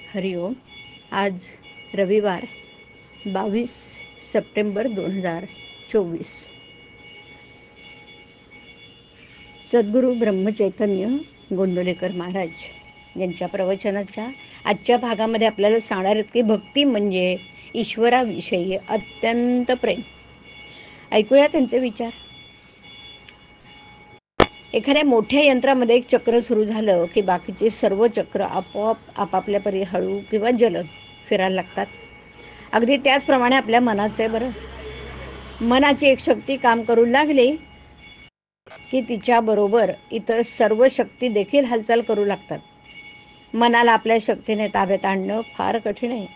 हरिओम. आज रविवार 22 सप्टेंबर 2024. सद्गुरू ब्रह्मचैतन्य गोंदवलेकर महाराज यांच्या प्रवचनाच्या आजच्या भागामध्ये आपल्याला सांगणार आहेत की भक्ती म्हणजे ईश्वराविषयी अत्यंत प्रेम. ऐकूया त्यांचे विचार. एखाद्या मोठ्या यंत्रामध्ये एक चक्र सुरू झालं की बाकीचे सर्व चक्र आपोआप आपापल्या परी हळू किंवा जलद फिरायला लागतात. अगदी त्याचप्रमाणे आपल्या मनाचे बरं. मनाची एक शक्ती काम करू लागली की तिच्याबरोबर इतर सर्व शक्ती देखील हालचाल करू लागतात. मनाला आपल्या शक्तीने ताब्यात आणणं फार कठीण आहे.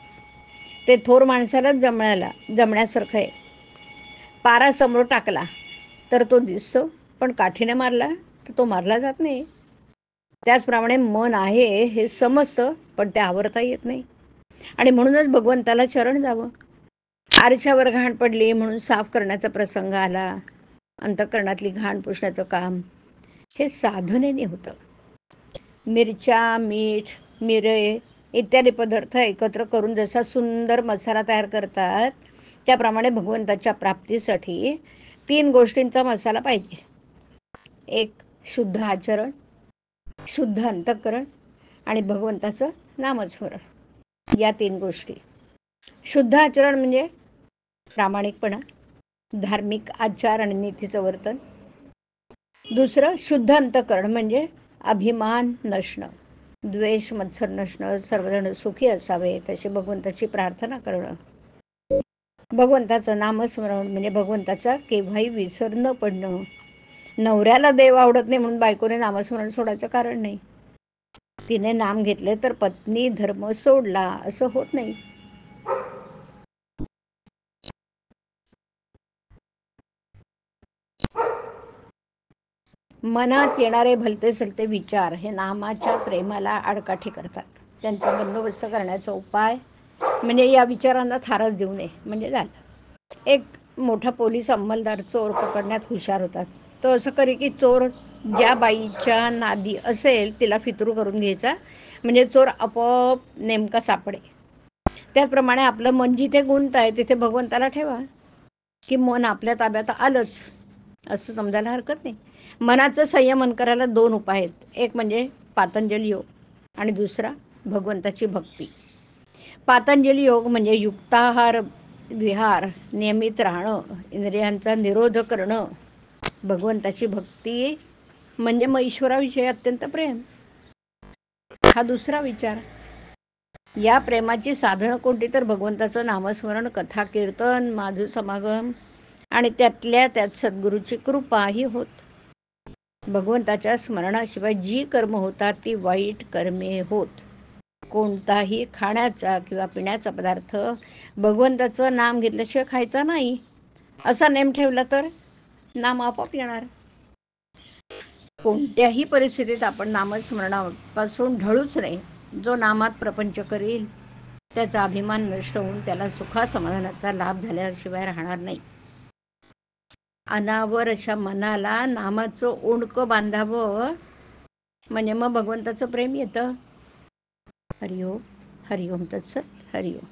ते थोर माणसालाच जमण्यासारखं आहे. पारा समोर टाकला तर तो दिसतो, पण काठीने मारला तर तो मारला जात नाही. त्याचप्रमाणे मन आहे हे समजतं, पण ते आवरता येत नाही. आणि म्हणूनच भगवंताला शरण जावं. आरशावर घाण पडली म्हणून साफ करण्याचा प्रसंग आला. अंतःकरणातली घाण पुसण्याचं काम हे साधनेने होतं. मिरच्या, मीठ, मिरे इत्यादी पदार्थ एकत्र करून जसा सुंदर मसाला तयार करतात, त्याप्रमाणे भगवंताच्या प्राप्तीसाठी 3 गोष्टींचा मसाला पाहिजे. एक शुद्ध आचरण, शुद्ध अंतःकरण आणि भगवंताचं नामस्मरण. या 3 गोष्टी. शुद्ध आचरण म्हणजे प्रामाणिकपणा, धार्मिक आचार आणि नीतीचं वर्तन. दुसरं शुद्ध अंतःकरण म्हणजे अभिमान नसणं, द्वेष मत्सर नसणं, सर्वजण सुखी असावे तशी भगवंताची प्रार्थना करणं. भगवंताचं नामस्मरण म्हणजे भगवंताचा केव्हाही विसर न पडणं. नवऱ्याला देव आवडत नाही म्हणून बायकोने नामस्मरण सोडायचं कारण नाही. तिने नाम घेतले तर पत्नी धर्म सोडला असं होत नाही. मनात येणारे भलते सलते विचार हे नामाच्या प्रेमाला आडकाठी करतात. त्यांचा बंदोबस्त करण्याचा उपाय म्हणजे या विचारांना थारच देऊ नये म्हणजे झालं. एक मोठा पोलीस अंमलदार चोर पकडण्यात हुशार होतात. तो असं करे की चोर ज्या बाईच्या नादी असेल तिला फितरू करून घ्यायचा, म्हणजे चोर आपोआप नेमका सापडे. त्याचप्रमाणे आपलं मन जिथे गुंत आहे तिथे भगवंताला ठेवा की मन आपल्या ताब्यात आलंच असं समजायला हरकत नाही. मनाचं संयमन करायला 2 उपाय आहेत. एक म्हणजे पातंजली योग आणि दुसरा भगवंताची भक्ती. पातंजली योग म्हणजे युक्ताहार विहार, नियमित राहणं, इंद्रियांचा निरोध करणं. भगवंताची भक्ती म्हणजे मग ईश्वराविषयी अत्यंत प्रेम. हा दुसरा विचार. या प्रेमाची साधनं कोणती तर भगवंताचं नामस्मरण, कथा कीर्तन, माधु समागम आणि त्यातल्या त्यात सद्गुरूची कृपा ही होत. भगवंताच्या स्मरणाशिवाय जी कर्म होतात ती वाईट कर्मे होत. कोणताही खाण्याचा किंवा पिण्याचा पदार्थ भगवंताचं नाम घेतल्याशिवाय खायचा नाही असा नेम ठेवला तर नाम आपोआप येणार. कोणत्याही परिस्थितीत आपण नामस्मरणापासून ढळूच नाही. जो नामात प्रपंच करील त्याचा अभिमान नष्ट होऊन त्याला सुखासमाधानाचा लाभ झाल्याशिवाय राहणार नाही. अनावर अशा मनाला नामाचं ओंडकं बांधावं म्हणजे मग भगवंताचं प्रेम येतं. हरिओम. हरिओम तत्सत. हरिओम.